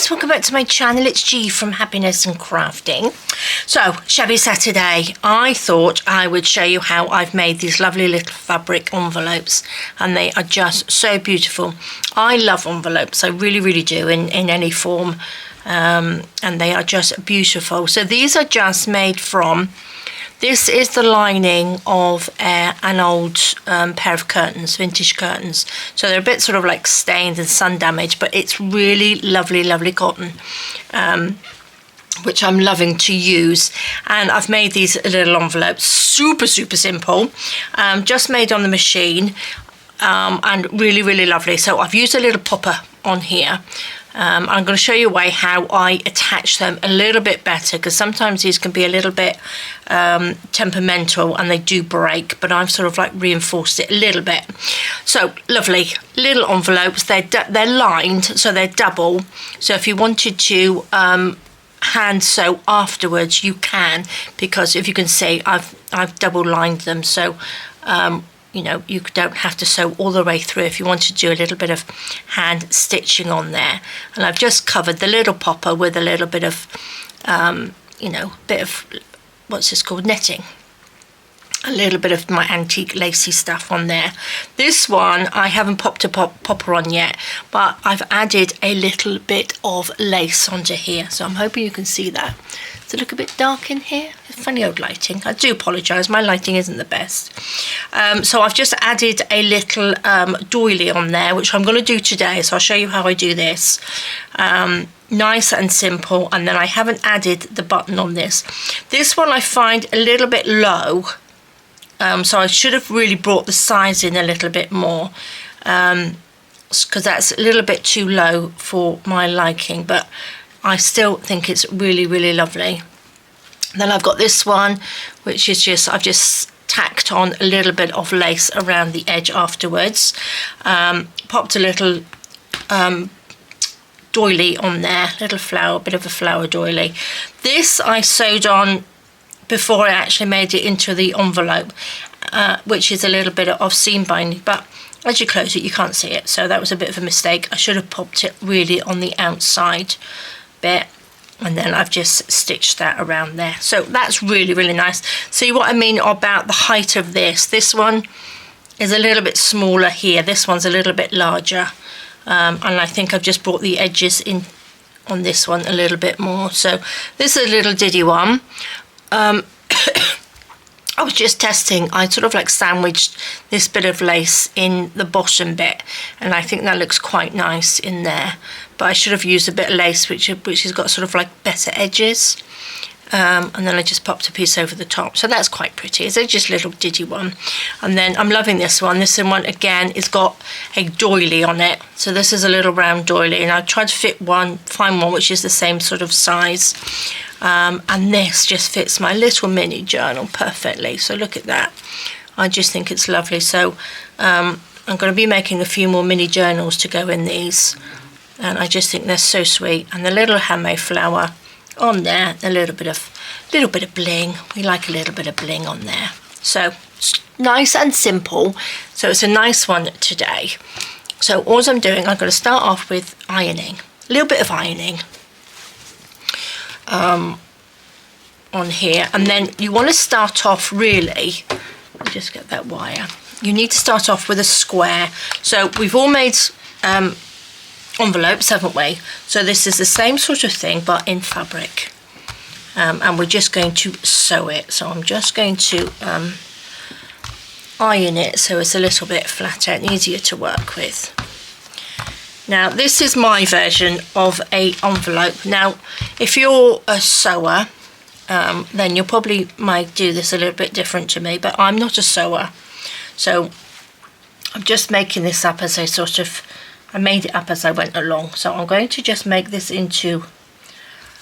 guys, welcome back to my channel. It's G from Happiness and Crafting. So, Shabby Saturday, I thought I would show you how I've made these lovely little fabric envelopes, and they are just so beautiful. I love envelopes, I really do, in any form, and they are just beautiful. So these are just made from, this is the lining of an old pair of curtains, vintage curtains. So they're a bit sort of like stained and sun damaged, but it's really lovely cotton, which I'm loving to use. And I've made these little envelopes, super simple, just made on the machine, and really lovely. So I've used a little popper on here. I'm going to show you a way how I attach them a little bit better, because sometimes these can be a little bit temperamental and they do break, but I've sort of like reinforced it a little bit. So lovely little envelopes. They're lined, so they're double. So if you wanted to hand sew afterwards, you can, because if you can see, I've double lined them, so you know, you don't have to sew all the way through if you want to do a little bit of hand stitching on there. And I've just covered the little popper with a little bit of, you know, bit of, what's this called, netting. A little bit of my antique lacy stuff on there. This one, I haven't popped a popper on yet, but I've added a little bit of lace onto here. So I'm hoping you can see that. Does it look a bit dark in here? It's funny old lighting. I do apologise, my lighting isn't the best. So I've just added a little doily on there, which I'm going to do today. So I'll show you how I do this. Nice and simple. And then I haven't added the button on this. This one I find a little bit low. So I should have really brought the size in a little bit more, because that's a little bit too low for my liking, but I still think it's really lovely. Then I've got this one, which is just, I've just tacked on a little bit of lace around the edge afterwards. Popped a little doily on there, little flower, bit of a flower doily. This I sewed on before I actually made it into the envelope, which is a little bit of seam binding, but as you close it you can't see it, so that was a bit of a mistake. I should have popped it really on the outside bit, and then I've just stitched that around there. So that's really nice. See what I mean about the height of this? This one is a little bit smaller here, this one's a little bit larger, and I think I've just brought the edges in on this one a little bit more. So this is a little diddy one. I was just testing, I sort of like sandwiched this bit of lace in the bottom bit, and I think that looks quite nice in there, but I should have used a bit of lace which has got sort of like better edges, and then I just popped a piece over the top, so that's quite pretty. It's just a little diddy one. And then I'm loving this one. This one again has got a doily on it, so this is a little round doily, and I tried to find one which is the same sort of size. And this just fits my little mini journal perfectly, so look at that. I just think it's lovely. So I'm going to be making a few more mini journals to go in these, and I just think they're so sweet. And the little handmade flower on there, a little bit of bling. We like a little bit of bling on there. So nice and simple. So it's a nice one today. So all I'm doing, I'm going to start off with ironing, a little bit of ironing on here, and then you want to start off really, let me just get that wire, you need to start off with a square. So we've all made envelopes, haven't we? So this is the same sort of thing but in fabric, and we're just going to sew it. So I'm just going to iron it so it's a little bit flatter and easier to work with. Now this is my version of a envelope. Now if you're a sewer, then you probably might do this a little bit different to me, but I'm not a sewer, so I'm just making this up as I made it up as I went along. So I'm going to just make this into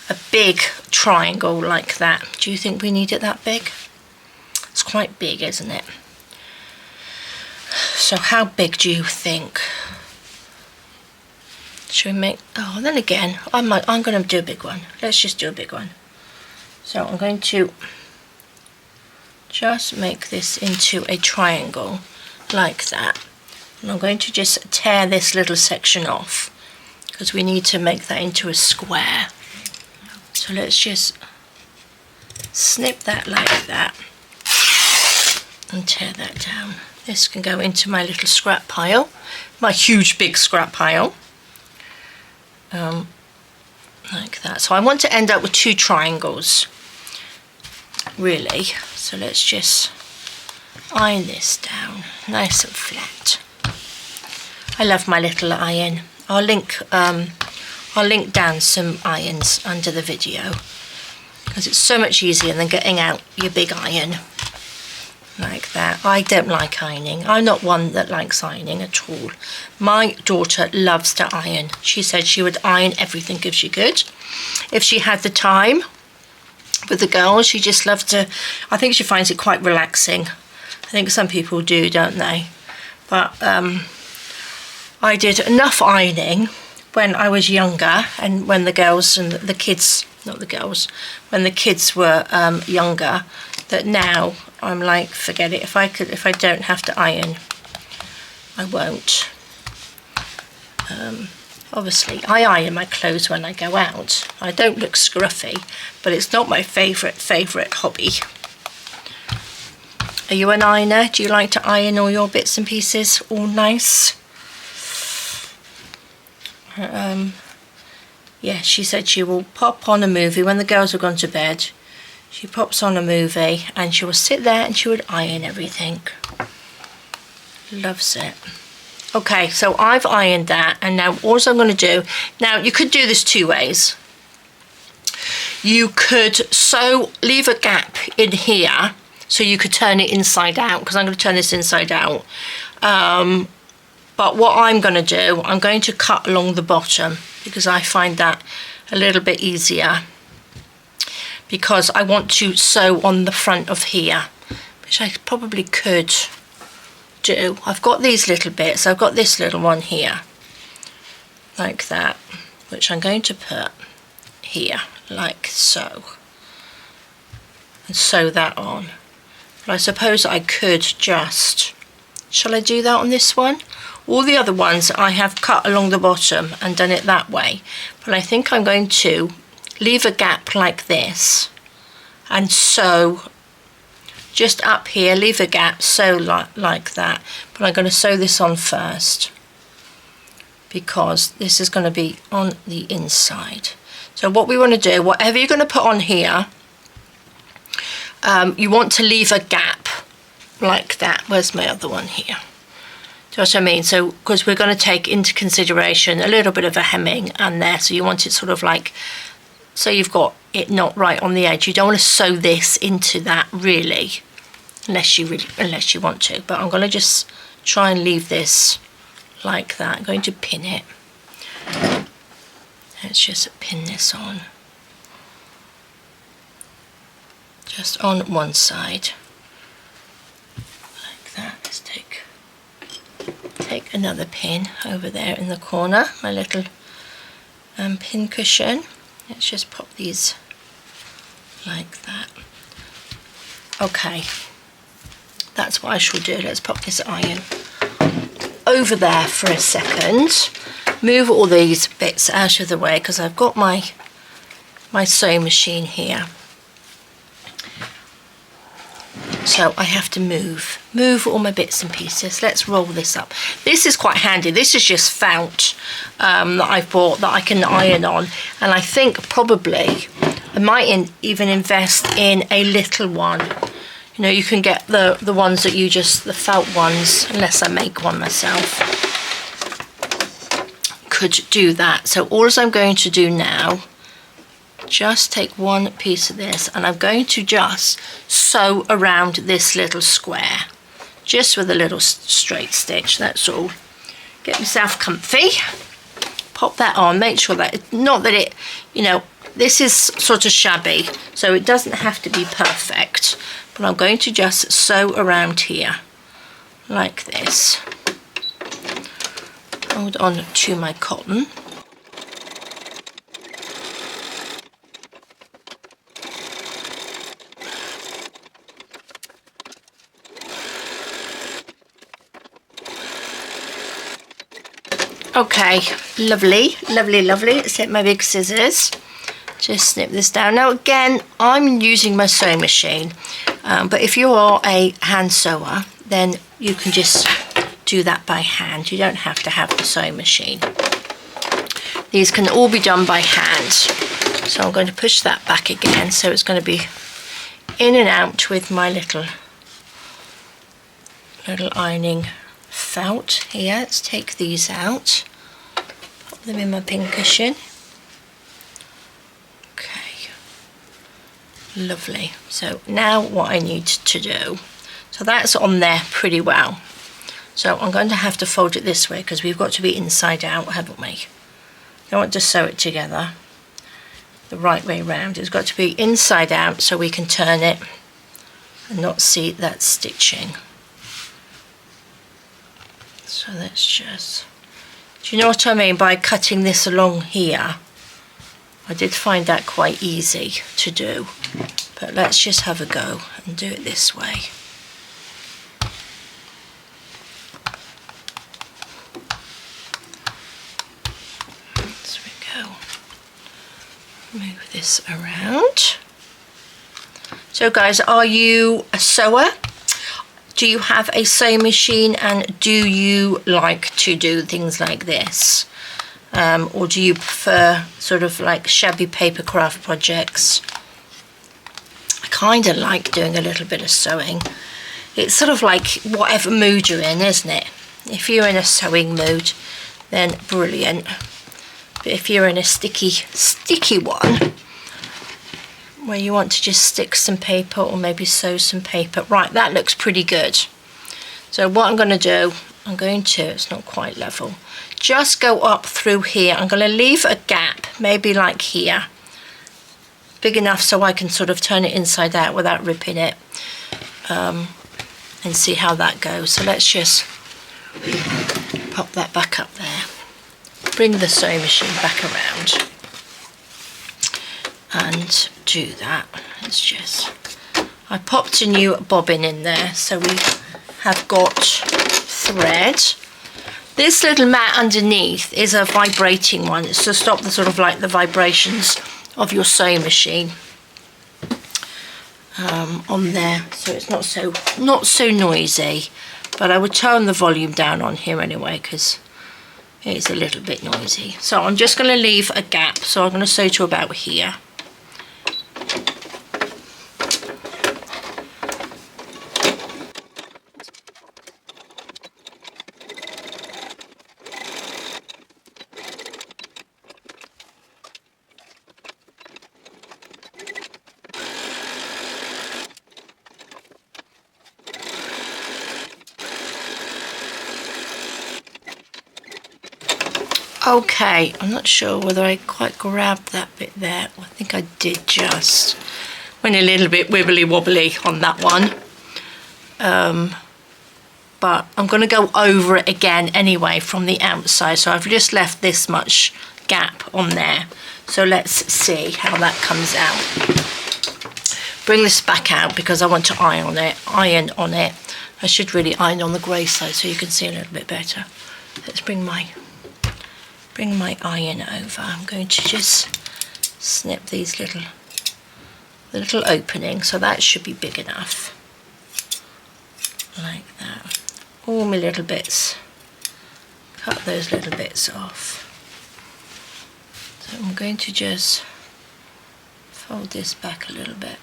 a big triangle like that. Do you think we need it that big? It's quite big, isn't it? So how big do you think? Should we make, oh, then again, I'm going to do a big one. Let's just do a big one. So I'm going to just make this into a triangle like that. And I'm going to just tear this little section off, because we need to make that into a square. So let's just snip that like that and tear that down. This can go into my little scrap pile, my huge big scrap pile, like that. So I want to end up with 2 triangles, really. So let's just iron this down nice and flat. I love my little iron. I'll link down some irons under the video, because it's so much easier than getting out your big iron like that. I don't like ironing. I'm not one that likes ironing at all. My daughter loves to iron. She said she would iron everything if she could. If she had the time with the girls, she just loved to. I think she finds it quite relaxing. I think some people do, don't they? But I did enough ironing when I was younger, and when the girls and the kids, not the girls, when the kids were younger, that now I'm like, forget it. If I don't have to iron, I won't. Obviously, I iron my clothes when I go out. I don't look scruffy, but it's not my favourite hobby. Are you an ironer? Do you like to iron all your bits and pieces all nice? Yeah, she said she will pop on a movie when the girls have gone to bed. She pops on a movie and she will sit there and she would iron everything. Loves it. Okay, so I've ironed that, and now all I'm going to do, now you could do this 2 ways. You could leave a gap in here, so you could turn it inside out, because I'm going to turn this inside out. But what I'm going to do, I'm going to cut along the bottom, because I find that a little bit easier, because I want to sew on the front of here, which I probably could do. I've got these little bits. I've got this little one here, like that, which I'm going to put here, like so, and sew that on. But I suppose I could just, shall I do that on this one? All the other ones I have cut along the bottom and done it that way, but I think I'm going to leave a gap like this and sew just up here, leave a gap, sew like that. But I'm going to sew this on first, because this is going to be on the inside. So what we want to do, whatever you're going to put on here, you want to leave a gap like that. Where's my other one here? Do you know what I mean? So, because we're going to take into consideration a little bit of a hemming and there, so you want it sort of like, so you've got it not right on the edge. You don't want to sew this into that really, unless you want to. But I'm going to just try and leave this like that. I'm going to pin it. Let's just pin this on, just on one side, like that. Let's take another pin over there in the corner, my little pin cushion. Let's just pop these like that. Okay, that's what I shall do. Let's pop this iron over there for a second. Move all these bits out of the way, because I've got my sewing machine here. So I have to move all my bits and pieces. Let's roll this up. This is quite handy. This is just fount that I've bought that I can iron on. And I think probably I might even invest in a little one. You know, you can get the ones that you just, the felt ones, unless I make one myself. Could do that. So all I'm going to do now, just take one piece of this, and I'm going to just sew around this little square, just with a little straight stitch. That's all. Get yourself comfy, pop that on, make sure that, not that it, you know, this is sort of shabby, so it doesn't have to be perfect, but I'm going to just sew around here like this. Hold on to my cotton. Okay, lovely, lovely, lovely. Let's take my big scissors. Just snip this down. Now again, I'm using my sewing machine, but if you are a hand sewer, then you can just do that by hand. You don't have to have the sewing machine. These can all be done by hand. So I'm going to push that back again, so it's going to be in and out with my little ironing felt here. Let's take these out, pop them in my pincushion. Okay, lovely. So now what I need to do, so that's on there pretty well. So I'm going to have to fold it this way because we've got to be inside out, haven't we? Don't want to sew it together the right way round. It's got to be inside out so we can turn it and not see that stitching. So let's just, do you know what I mean by cutting this along here? I did find that quite easy to do, but let's just have a go and do it this way. There we go. Move this around. So guys, are you a sewer? Do you have a sewing machine, and do you like to do things like this? Or do you prefer sort of like shabby paper craft projects? I kind of like doing a little bit of sewing. It's sort of like whatever mood you're in, isn't it? If you're in a sewing mood, then brilliant. But if you're in a sticky one, where you want to just stick some paper or maybe sew some paper. Right, that looks pretty good. So what I'm going to do, it's not quite level, just go up through here. I'm going to leave a gap, maybe like here, big enough so I can sort of turn it inside out without ripping it, and see how that goes. So let's just pop that back up there. Bring the sewing machine back around and do that. It's just, I popped a new bobbin in there, so we have got thread. This little mat underneath is a vibrating one. It's to stop the sort of like the vibrations of your sewing machine on there, so it's not so noisy. But I would turn the volume down on here anyway because it's a little bit noisy. So I'm just going to leave a gap, so I'm going to sew to about here. Okay, I'm not sure whether I quite grabbed that bit there. I think I did just. Went a little bit wibbly wobbly on that one. But I'm going to go over it again anyway from the outside. So I've just left this much gap on there. So let's see how that comes out. Bring this back out because I want to iron on it. I should really iron on the grey side so you can see a little bit better. Let's bring my iron over. I'm going to just snip these little openings, so that should be big enough, like that. All my little bits, cut those little bits off. So I'm going to just fold this back a little bit,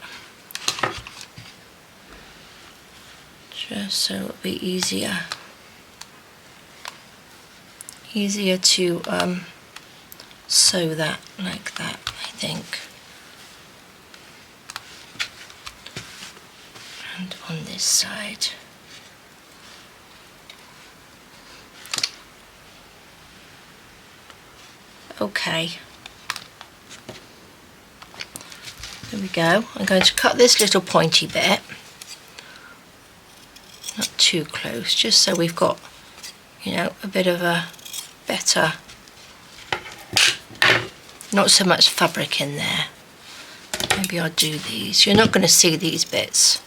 just so it'll be easier to sew that like that, I think. And on this side. Okay. There we go. I'm going to cut this little pointy bit. Not too close, just so we've got, you know, a bit of a better, not so much fabric in there. Maybe I'll do these. You're not going to see these bits.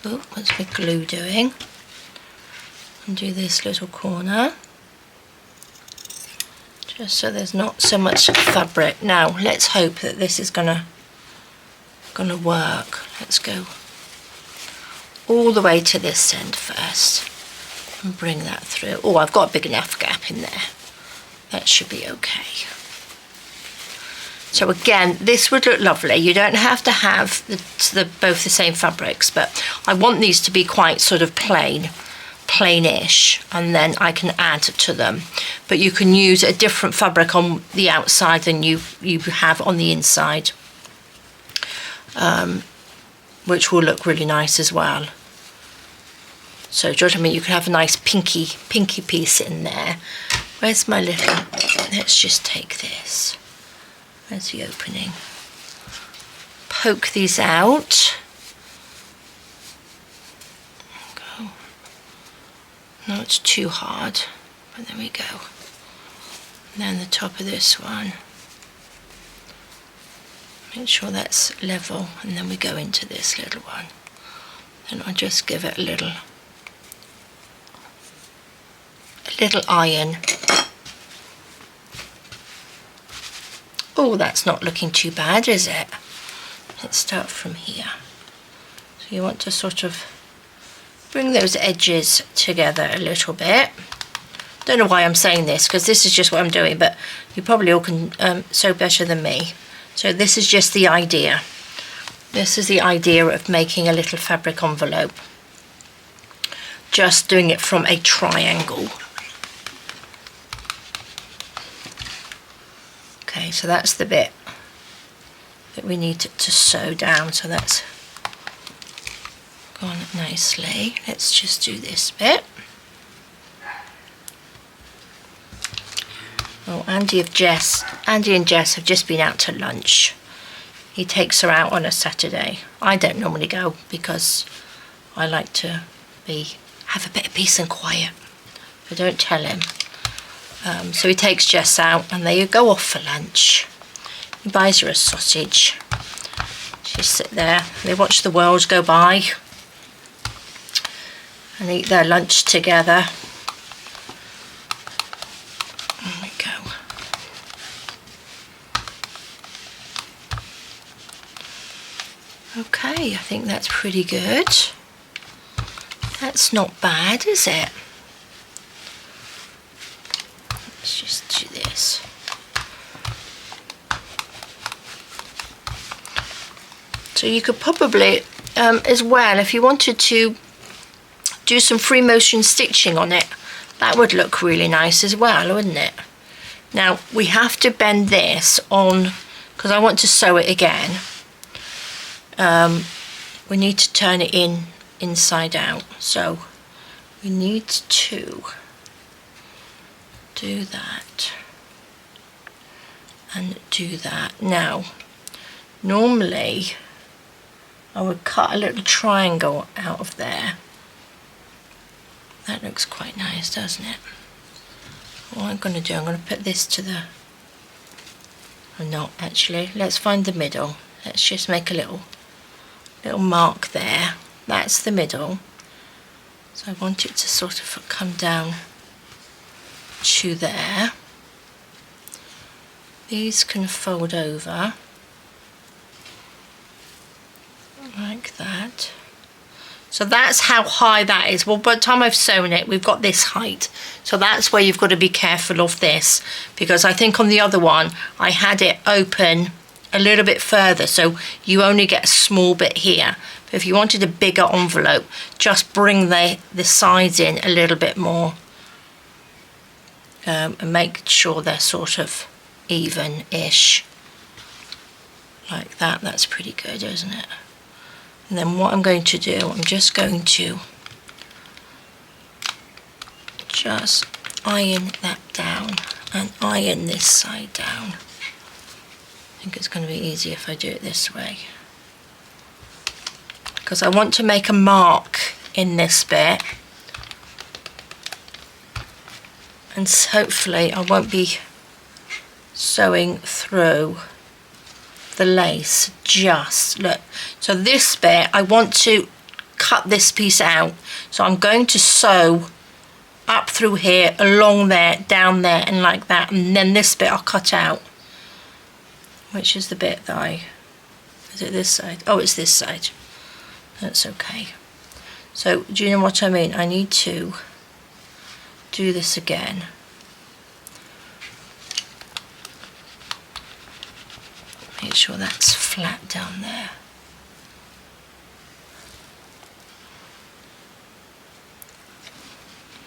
Oh, what's my glue doing? And do this little corner. just so there's not so much fabric. Now let's hope that this is gonna work. Let's go all the way to this end first and bring that through. Oh, I've got a big enough gap in there. That should be okay. So again, this would look lovely. You don't have to have both the same fabrics, but I want these to be quite sort of plainish, and then I can add to them. But you can use a different fabric on the outside than you have on the inside, which will look really nice as well. So, do you know what I mean? You can have a nice pinky piece in there. Where's my little? Let's just take this. There's the opening. Poke these out. Go. No, it's too hard, but there we go. And then the top of this one. Make sure that's level, and then we go into this little one. Then I'll just give it a little iron. Oh, that's not looking too bad, is it? Let's start from here. So you want to sort of bring those edges together a little bit. Don't know why I'm saying this, because this is just what I'm doing, but you probably all can sew better than me. So this is just the idea. This is the idea of making a little fabric envelope. Just doing it from a triangle. Okay, so that's the bit that we need to sew down, so that's gone nicely. Let's just do this bit. Oh, Andy and Jess have just been out to lunch. He takes her out on a Saturday. I don't normally go because I like to have a bit of peace and quiet. But don't tell him. So he takes Jess out and they go off for lunch. He buys her a sausage. She sit there, they watch the world go by and eat their lunch together. There we go. Okay, I think that's pretty good. That's not bad, is it? Let's just do this. So you could probably, as well, if you wanted to do some free motion stitching on it, that would look really nice as well, wouldn't it? Now, we have to bend this on, because I want to sew it again. We need to turn it inside out. So we need to do that and do that. Now, normally I would cut a little triangle out of there. That looks quite nice, doesn't it? What I'm going to do, I'm going to put this to the, or not actually, let's find the middle. Let's just make a little mark there. That's the middle. So I want it to sort of come down to there. These can fold over like that. So that's how high that is. Well, by the time I've sewn it, we've got this height. So that's where you've got to be careful of this, because I think on the other one I had it open a little bit further, so you only get a small bit here. But if you wanted a bigger envelope, just bring the sides in a little bit more, and make sure they're sort of even-ish like that. That's pretty good, isn't it? And then what I'm going to do, I'm just going to just iron that down and iron this side down. I think it's going to be easier if I do it this way, because I want to make a mark in this bit, and hopefully I won't be sewing through the lace. Just look, so this bit I want to cut this piece out, so I'm going to sew up through here, along there, down there, and like that. And then this bit I'll cut out, which is the bit that is it this side? Oh, it's this side. That's okay. So do you know what I mean? I need to do this again. Make sure that's flat down there.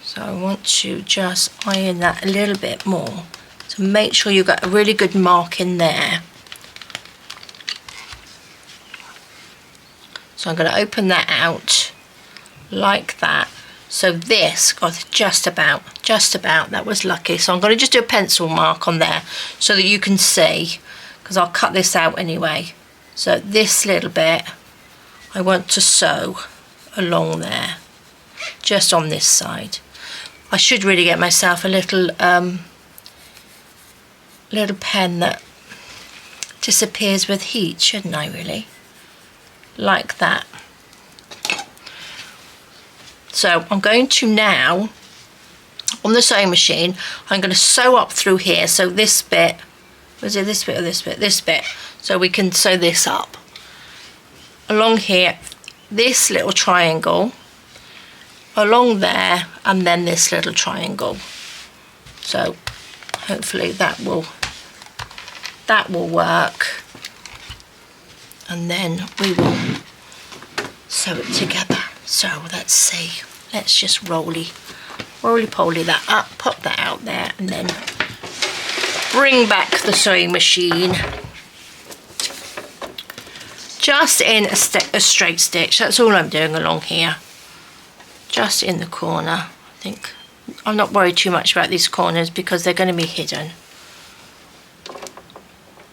So I want to just iron that a little bit more. So make sure you've got a really good mark in there. So I'm going to open that out like that. So this got just about, that was lucky. So I'm going to just do a pencil mark on there so that you can see, because I'll cut this out anyway. So this little bit I want to sew along there, just on this side. I should really get myself a little little pen that disappears with heat, shouldn't I really? Like that. So I'm going to now, on the sewing machine, I'm going to sew up through here. So this bit, was it this bit or this bit? This bit. So we can sew this up. Along here, this little triangle, along there, and then this little triangle. So hopefully that will work. And then we will sew it together. So let's see. Let's just roly-poly that up, pop that out there, and then bring back the sewing machine. Just in a straight stitch. That's all I'm doing along here. Just in the corner. I think I'm not worried too much about these corners because they're going to be hidden.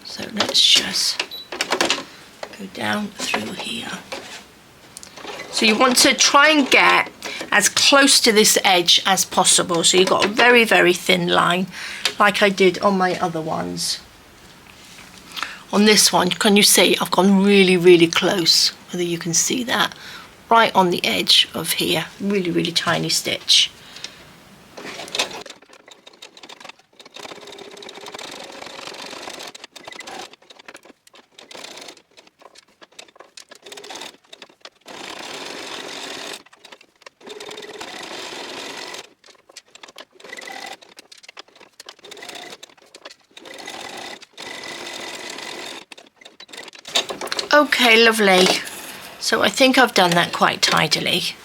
So let's just go down through here. So you want to try and get as close to this edge as possible. So you've got a very, very thin line, like I did on my other ones. On this one, can you see I've gone really, really close, whether you can see that, right on the edge of here, really, really tiny stitch. Okay, lovely. So I think I've done that quite tidily.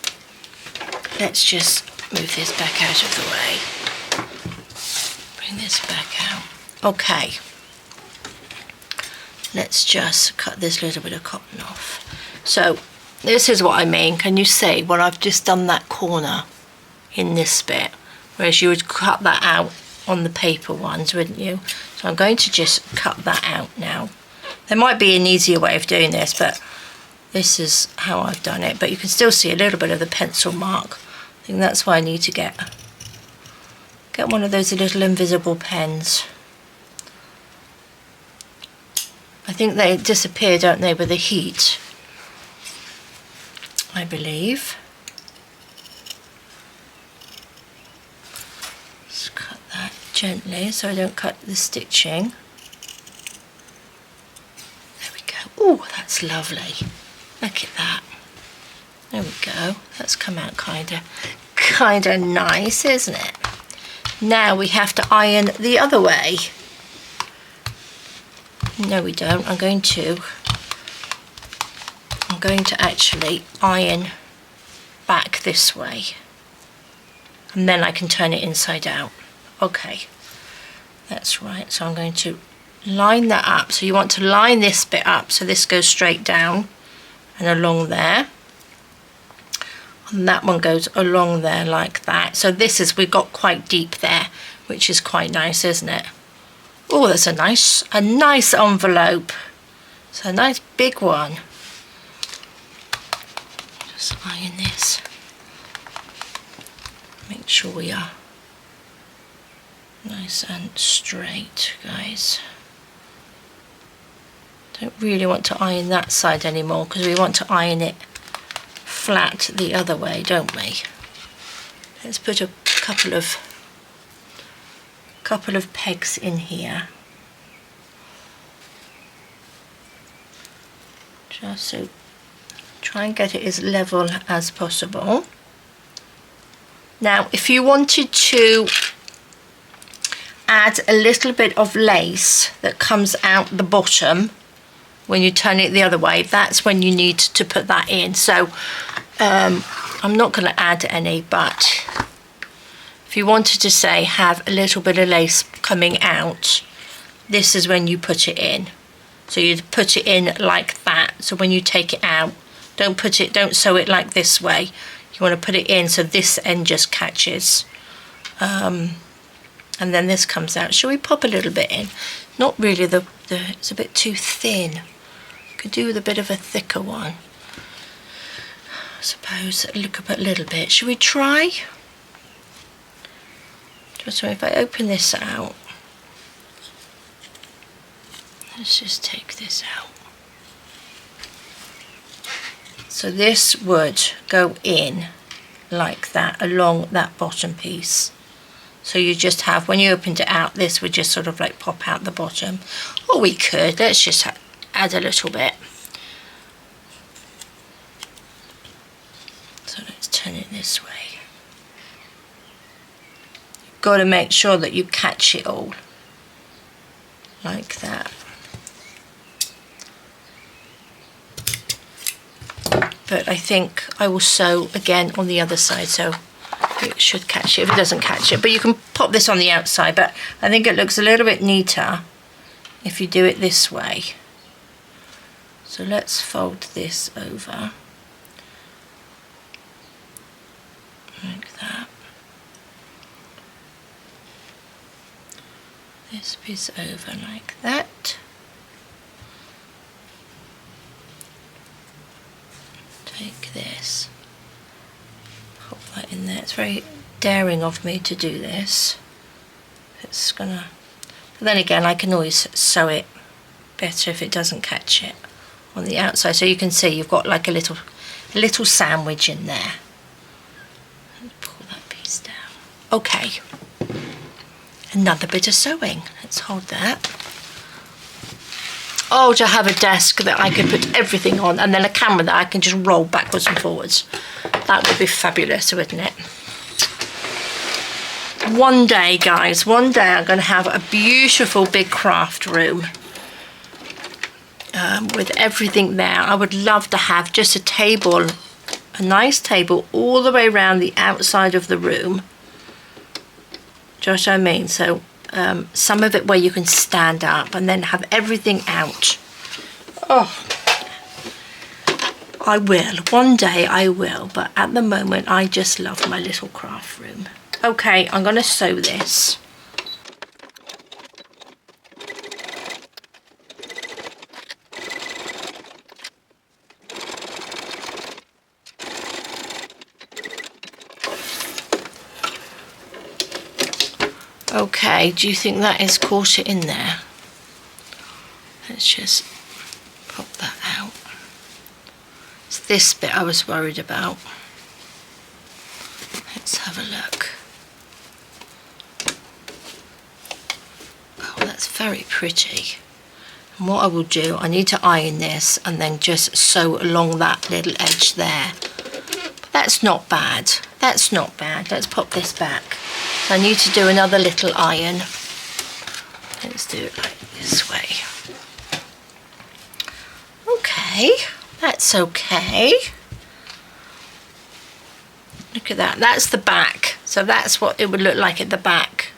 Let's just move this back out of the way. Bring this back out. Okay. Let's just cut this little bit of cotton off. So this is what I mean. Can you see when I've just done that corner in this bit? Whereas you would cut that out on the paper ones, wouldn't you? So I'm going to just cut that out now. There might be an easier way of doing this, but this is how I've done it. But you can still see a little bit of the pencil mark. I think that's why I need to get one of those little invisible pens. I think they disappear, don't they, with the heat, I believe. Just cut that gently so I don't cut the stitching. Oh, that's lovely. Look at that. There we go. That's come out kind of nice, isn't it? Now we have to iron the other way. No, we don't. I'm going to actually iron back this way. And then I can turn it inside out. Okay. That's right. So I'm going to line that up. So you want to line this bit up so this goes straight down and along there, and that one goes along there like that. So this is, we've got quite deep there, which is quite nice, isn't it? Oh, that's a nice envelope. It's a nice big one. Just iron this. Make sure we are nice and straight, guys. Don't really want to iron that side anymore because we want to iron it flat the other way, don't we? Let's put a couple of pegs in here, just so try and get it as level as possible. Now if you wanted to add a little bit of lace that comes out the bottom when you turn it the other way, that's when you need to put that in. So I'm not going to add any, but if you wanted to say have a little bit of lace coming out, this is when you put it in. So you put it in like that. So when you take it out, don't sew it like this way. You want to put it in so this end just catches. And then this comes out. Shall we pop a little bit in? Not really, it's a bit too thin. Could do with a bit of a thicker one. I suppose look up a little bit. Shall we try? So if I open this out, let's just take this out. So this would go in like that along that bottom piece. So you just have, when you opened it out, this would just sort of like pop out the bottom. Or we could, let's just add a little bit. So let's turn it this way. You've got to make sure that you catch it all like that. But I think I will sew again on the other side, so it should catch it if it doesn't catch it. But you can pop this on the outside, but I think it looks a little bit neater if you do it this way. So let's fold this over like that. This piece over like that. Take this, pop that in there. It's very daring of me to do this. It's gonna, but then again I can always sew it better if it doesn't catch it on the outside. So you can see you've got like a little sandwich in there. Pull that piece down. Okay, another bit of sewing. Let's hold that. Oh, to have a desk that I could put everything on, and then a camera that I can just roll backwards and forwards. That would be fabulous, wouldn't it? One day, guys, one day I'm going to have a beautiful big craft room with everything there. I would love to have just a table, a nice table all the way around the outside of the room. Do you know what I mean? So some of it where you can stand up and then have everything out. Oh, I will. One day I will, but at the moment I just love my little craft room. Okay, I'm going to sew this. Okay, do you think that has caught it in there? Let's just pop that out. It's this bit I was worried about. Let's have a look. Oh, that's very pretty. And what I will do, I need to iron this and then just sew along that little edge there. But that's not bad. That's not bad. Let's pop this back. I need to do another little iron. Let's do it like this way. Okay, that's okay. Look at that, that's the back. So that's what it would look like at the back.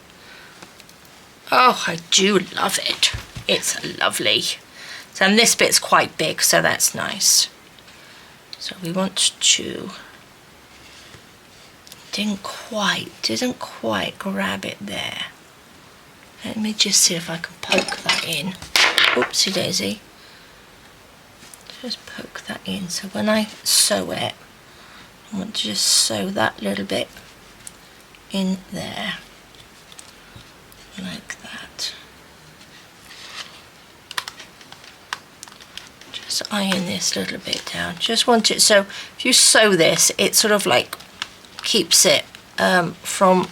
Oh, I do love it. It's lovely. So, and this bit's quite big, so that's nice. So we want to... Didn't quite grab it there. Let me just see if I can poke that in. Oopsie daisy. Just poke that in. So when I sew it, I want to just sew that little bit in there. Like that. Just iron this little bit down. Just want it so if you sew this, it sort of like keeps it from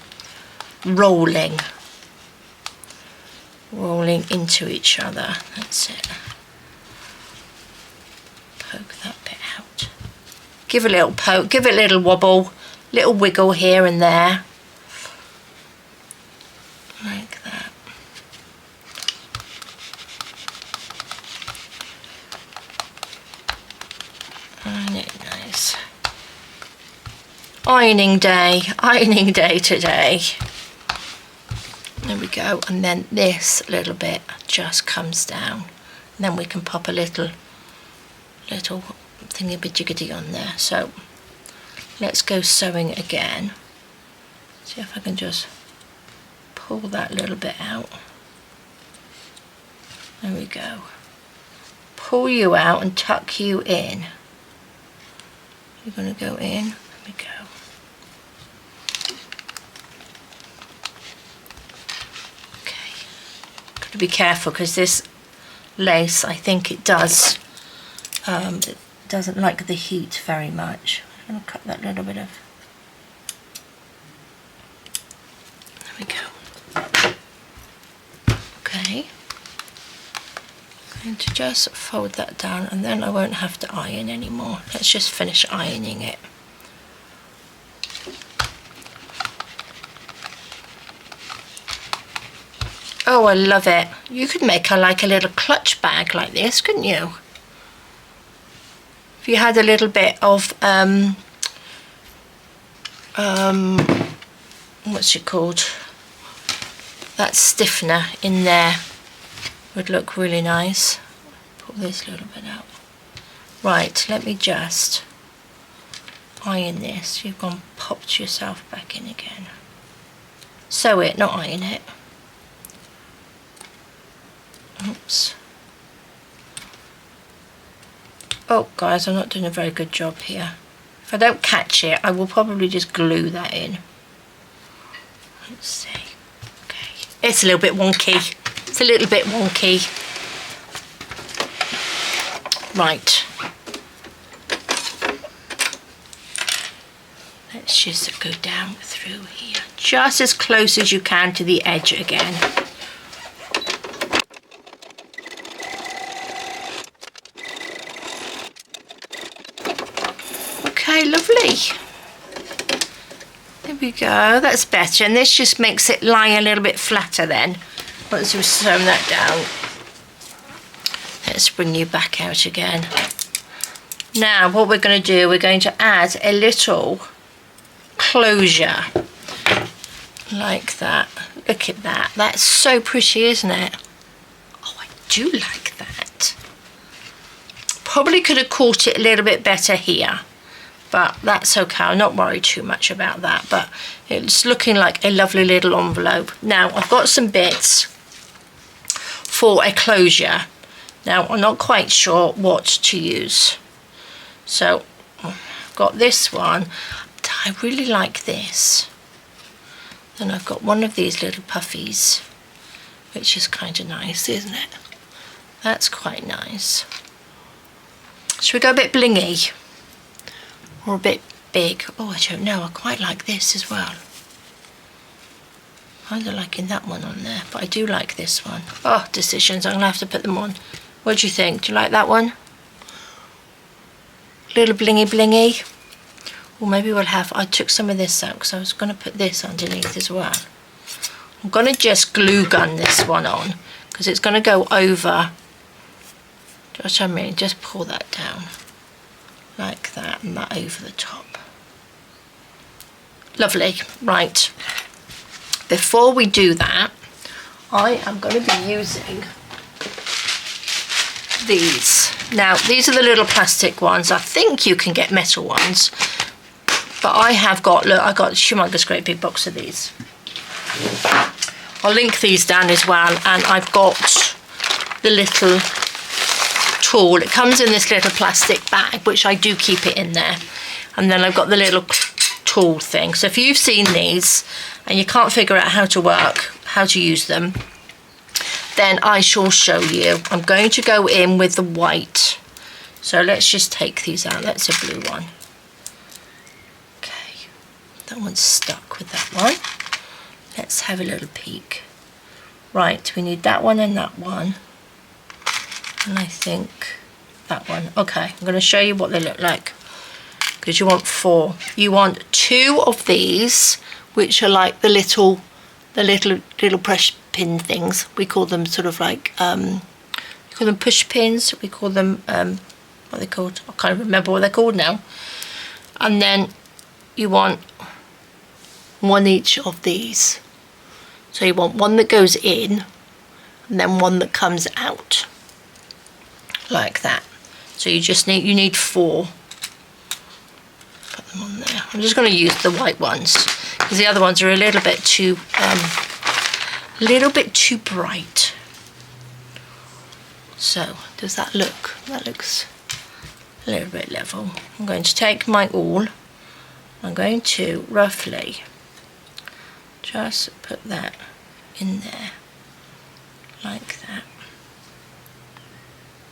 rolling into each other. That's it. Poke that bit out. Give a little poke, give it a little wobble, little wiggle here and there. Like that. Isn't it nice? Ironing day today. There we go, and then this little bit just comes down, and then we can pop a little thingy-bidjiggity on there. So let's go sewing again. See if I can just pull that little bit out. There we go. Pull you out and tuck you in. You're going to go in. There we go. Okay. Got to be careful because this lace, I think it does. It doesn't like the heat very much. I'm going to cut that little bit of. There we go. Okay. I'm going to just fold that down, and then I won't have to iron anymore. Let's just finish ironing it. Oh, I love it. You could make like a little clutch bag like this, couldn't you? If you had a little bit of what's it called? That stiffener in there would look really nice. Pull this little bit out. Right, let me just iron this. You've gone popped yourself back in again. Sew it, not iron it. Oops. Oh guys, I'm not doing a very good job here. If I don't catch it, I will probably just glue that in. Let's see. Okay. It's a little bit wonky. It's a little bit wonky. Right. Let's just go down through here. Just as close as you can to the edge again. Okay, lovely. There we go, that's better, and this just makes it lie a little bit flatter then. Once we've sewn that down. Let's bring you back out again. Now what we're going to do, we're going to add a little closure like that. Look at that, that's so pretty, isn't it? Oh, I do like that. Probably could have caught it a little bit better here, but that's okay. I'm not worried too much about that, but it's looking like a lovely little envelope. Now I've got some bits for a closure. Now I'm not quite sure what to use, so I've got this one. I really like this. Then I've got one of these little puffies, which is kind of nice, isn't it? That's quite nice. Should we go a bit blingy? Or a bit big? Oh, I don't know. I quite like this as well. I'm not liking that one on there, but I do like this one. Oh, decisions. I'm going to have to put them on. What do you think? Do you like that one? Little blingy blingy. Or maybe we'll have... I took some of this out because I was going to put this underneath as well. I'm going to just glue gun this one on because it's going to go over. Just, I mean, just pull that down. Like that, and that over the top. Lovely. Right. Before we do that, I am going to be using these. Now, these are the little plastic ones. I think you can get metal ones, but I have got, look, I got a humongous great big box of these. I'll link these down as well, and I've got the little tool. It comes in this little plastic bag, which I do keep it in there, and then I've got the little tool thing. So if you've seen these and you can't figure out how to use them, then I shall show you. I'm going to go in with the white, so let's just take these out. That's a blue one. Okay, that one's stuck with that one. Let's have a little peek. Right, we need that one and that one. And I think that one. Okay, I'm going to show you what they look like. Because you want 4. You want 2 of these, which are like the little press pin things. We call them sort of like, we call them push pins. We call them, what are they called? I can't remember what they're called now. And then you want 1 each of these. So you want 1 that goes in, and then 1 that comes out, like that. So you need 4. Put them on there. I'm just going to use the white ones because the other ones are a little bit too bright. So does that look? That looks a little bit level. I'm going to take my awl. I'm going to roughly just put that in there, like that.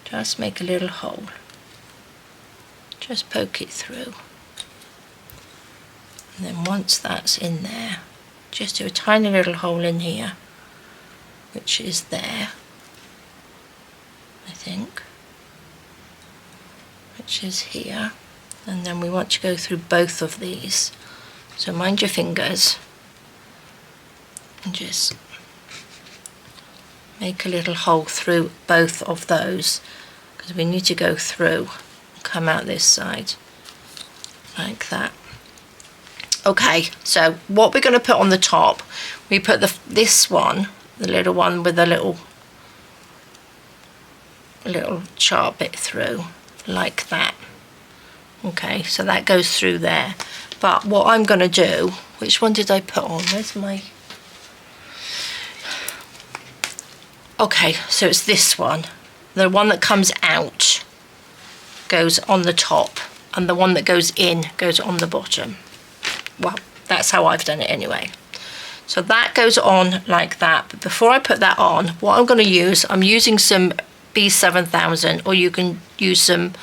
Just make a little hole. Just poke it through. And then once that's in there, just do a tiny little hole in here, which is there, I think, which is here. And then we want to go through both of these. So mind your fingers. And just make a little hole through both of those, because we need to go through and come out this side like that. Okay, so what we're going to put on the top, we put this one, the little one with a little sharp bit through, like that. Okay, so that goes through there. But what I'm going to do, which one did I put on? Where's my... Okay, so it's this one. The one that comes out goes on the top, and the one that goes in goes on the bottom. Well, that's how I've done it anyway. So that goes on like that. But before I put that on, what I'm going to use, I'm using some B7000, or you can use some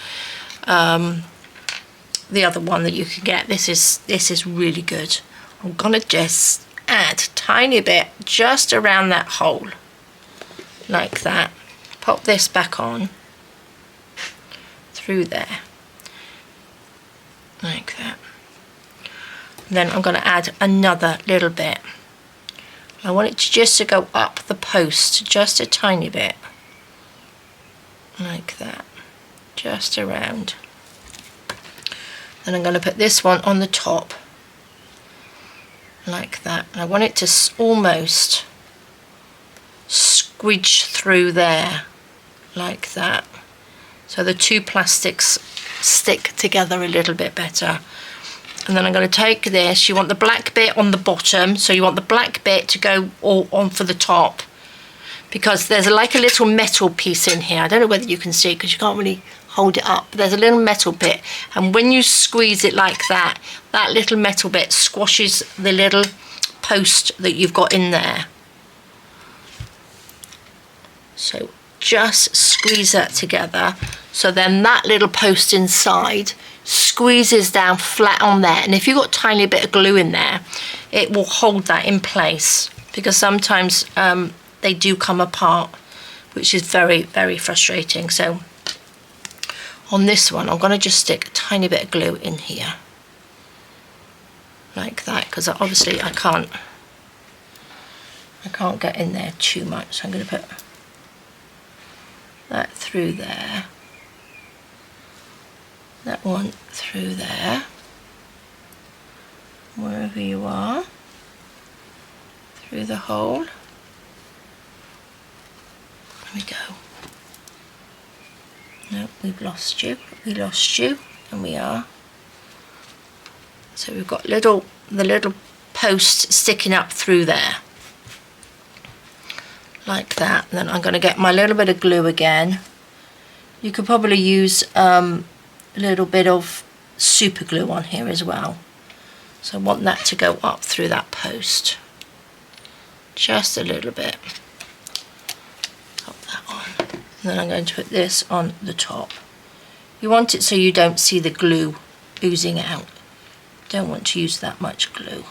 the other one that you can get. This is really good. I'm going to just add a tiny bit just around that hole, like that. Pop this back on through there, like that. And then I'm going to add another little bit. I want it just to go up the post just a tiny bit, like that, just around. Then I'm going to put this one on the top, like that. And I want it to almost squidge through there, like that. So the two plastics stick together a little bit better. And then I'm going to take this, you want the black bit on the bottom, so you want the black bit to go all on for the top, because there's like a little metal piece in here. I don't know whether you can see it because you can't really hold it up. There's a little metal bit, and when you squeeze it like that, that little metal bit squashes the little post that you've got in there. So just squeeze that together, so then that little post inside squeezes down flat on there. And if you've got a tiny bit of glue in there, it will hold that in place, because sometimes they do come apart, which is very, very frustrating. So on this one, I'm going to just stick a tiny bit of glue in here, like that, because obviously I can't get in there too much. So I'm going to put that through there, that one through there, wherever you are, through the hole. There we go. No, we've lost you. We lost you, and we are. So we've got the little post sticking up through there, like that. And then I'm going to get my little bit of glue again. You could probably use a little bit of super glue on here as well. So I want that to go up through that post, just a little bit. Pop that on. And then I'm going to put this on the top. You want it so you don't see the glue oozing out. Don't want to use that much glue.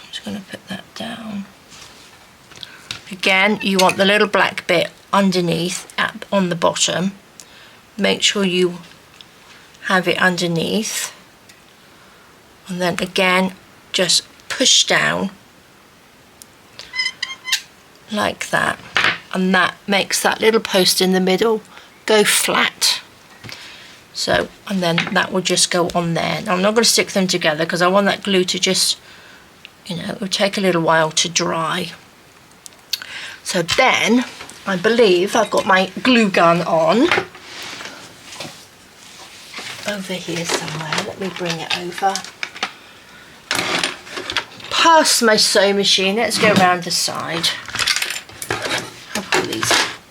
I'm just just going to put that down. Again, you want the little black bit underneath on the bottom. Make sure you have it underneath. And then again, just push down like that. And that makes that little post in the middle go flat. So, and then that will just go on there. Now I'm not going to stick them together because I want that glue to just, you know, it will take a little while to dry. So then, I believe I've got my glue gun on. Over here somewhere, let me bring it over. Past my sewing machine, let's go around the side.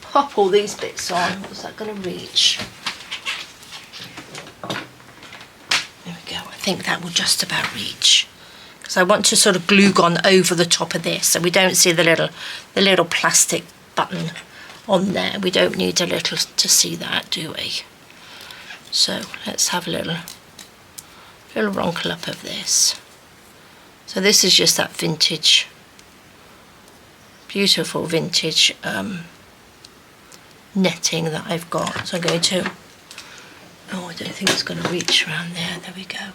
Pop all these bits on. Is that going to reach? There we go, I think that will just about reach. Because I want to sort of glue gun over the top of this so we don't see the little plastic button on there. We don't need a little to see that, do we? So let's have a little wrinkle up of this. So this is just that vintage, beautiful vintage netting that I've got. So I'm going to, oh, I don't think it's going to reach around there. There we go.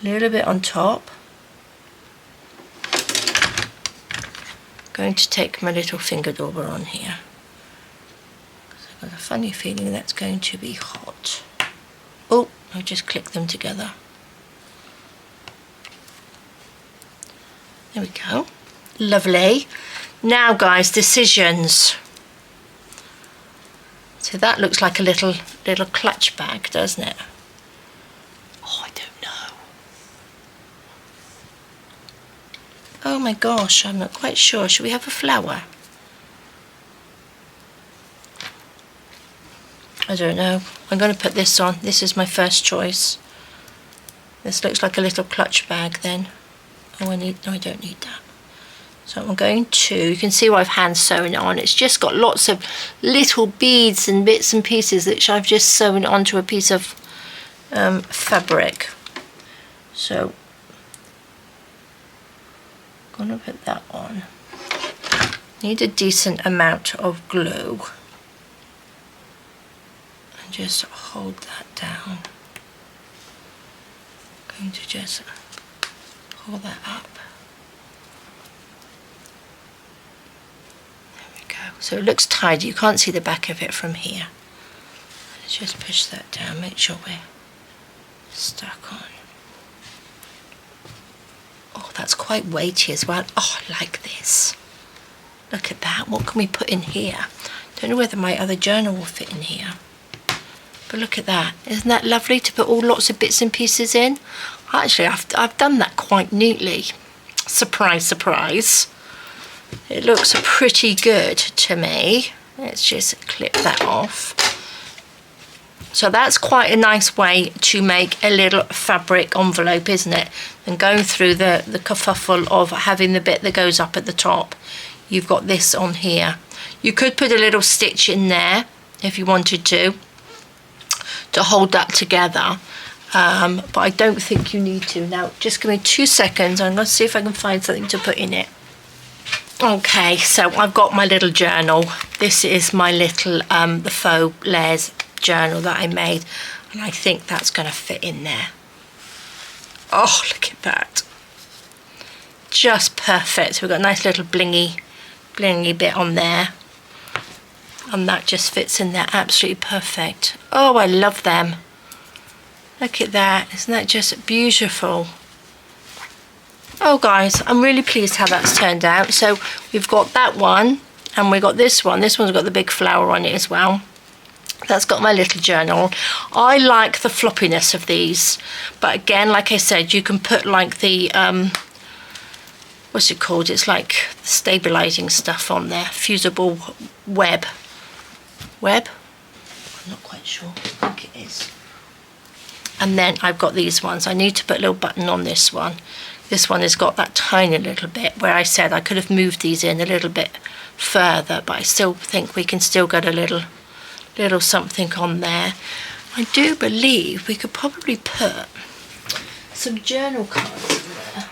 A little bit on top. Going to take my little finger dauber on here. I've got a funny feeling that's going to be hot. Oh, I'll just click them together. There we go. Lovely. Now guys, decisions. So that looks like a little clutch bag, doesn't it? Oh, I don't know. Oh my gosh, I'm not quite sure. Should we have a flower? I don't know. I'm going to put this on. This is my first choice. This looks like a little clutch bag then. Oh, no, I don't need that. So I'm going to, you can see where I've hand sewn it on. It's just got lots of little beads and bits and pieces which I've just sewn onto a piece of fabric. So I'm going to put that on. Need a decent amount of glue. And just hold that down. I'm going to just hold that up. There we go. So it looks tidy. You can't see the back of it from here. Let's just push that down. Make sure we're stuck on. Oh, that's quite weighty as well. Oh, I like this. Look at that. What can we put in here? Don't know whether my other journal will fit in here. But look at that. Isn't that lovely to put all lots of bits and pieces in? Actually, I've done that quite neatly. Surprise, surprise. It looks pretty good to me. Let's just clip that off. So that's quite a nice way to make a little fabric envelope, isn't it? And going through the kerfuffle of having the bit that goes up at the top. You've got this on here. You could put a little stitch in there if you wanted to hold that together. But I don't think you need to. Now, just give me 2 seconds. I'm going to see if I can find something to put in it. Okay, so I've got my little journal. This is my little the faux layers journal that I made, and I think that's going to fit in there. Oh, look at that. Just perfect. So we've got a nice little blingy bit on there. And that just fits in there absolutely perfect. Oh, I love them. Look at that. Isn't that just beautiful? Oh, guys, I'm really pleased how that's turned out. So we've got that one, and we've got this one. This one's got the big flower on it as well. That's got my little journal. I like the floppiness of these. But again, like I said, you can put like the, what's it called? It's like the stabilizing stuff on there. Fusible web. Web? I'm not quite sure. I think it is. And then I've got these ones. I need to put a little button on this one. This one has got that tiny little bit where I said I could have moved these in a little bit further, but I still think we can still get a little something on there. I do believe we could probably put some journal cards in there.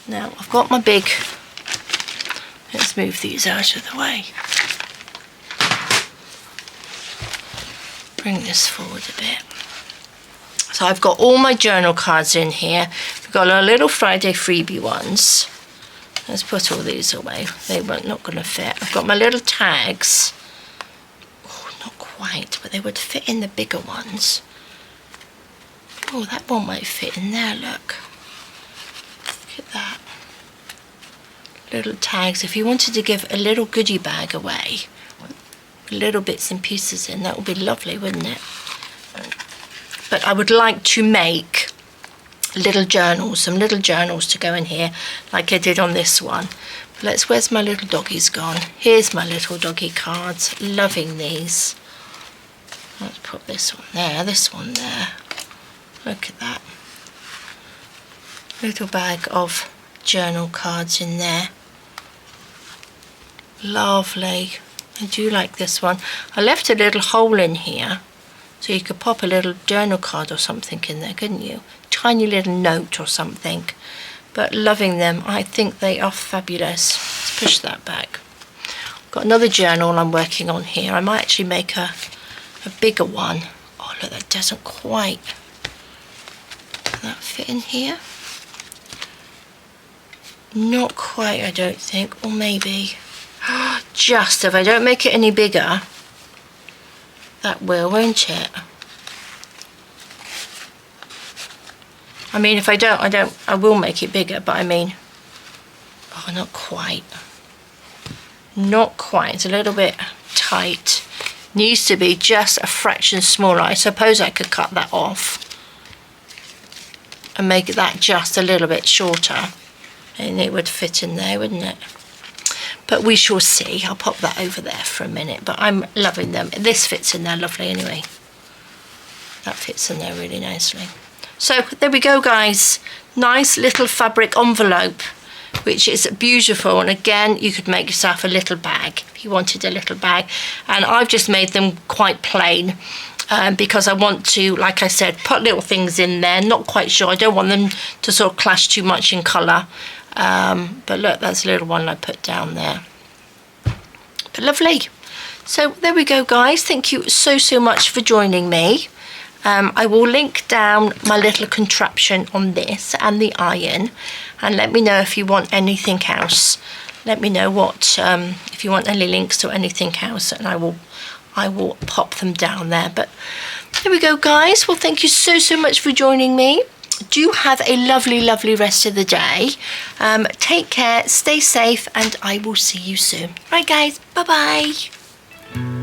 Now I've got my big, let's move these out of the way. Bring this forward a bit. So I've got all my journal cards in here. We've got our little Friday freebie ones. Let's put all these away. They weren't not going to fit. I've got my little tags. Oh, not quite, but they would fit in the bigger ones. Oh, that one might fit in there, look. Look at that. Little tags. If you wanted to give a little goodie bag away, little bits and pieces in, that would be lovely, wouldn't it? But I would like to make little journals, some little journals to go in here, like I did on this one. But where's my little doggies gone? Here's my little doggy cards. Loving these. Let's put this one there, this one there. Look at that. Little bag of journal cards in there. Lovely. I do like this one. I left a little hole in here so you could pop a little journal card or something in there, couldn't you? Tiny little note or something. But loving them. I think they are fabulous. Let's push that back. Got another journal I'm working on here. I might actually make a bigger one. Oh look, that doesn't quite. Can that fit in here? Not quite, I don't think. Or maybe. Just, if I don't make it any bigger, that will, won't it? I mean, if I don't, I will make it bigger, but I mean, oh, not quite. Not quite, it's a little bit tight. Needs to be just a fraction smaller. I suppose I could cut that off and make that just a little bit shorter, and it would fit in there, wouldn't it? But we shall see. I'll pop that over there for a minute. But I'm loving them. This fits in there lovely anyway. That fits in there really nicely. So there we go, guys. Nice little fabric envelope, which is beautiful. And again, you could make yourself a little bag if you wanted a little bag. And I've just made them quite plain because I want to, like I said, put little things in there. Not quite sure. I don't want them to sort of clash too much in colour. But look, that's a little one I put down there. But lovely. So there we go, guys. Thank you so much for joining me. I will link down my little contraption on this and the iron, and let me know if you want anything else. Let me know what if you want any links to anything else, and I will pop them down there. But there we go, guys. Well, thank you so much for joining me. Do have a lovely rest of the day. Take care, stay safe, and I will see you soon. Right, guys, bye bye.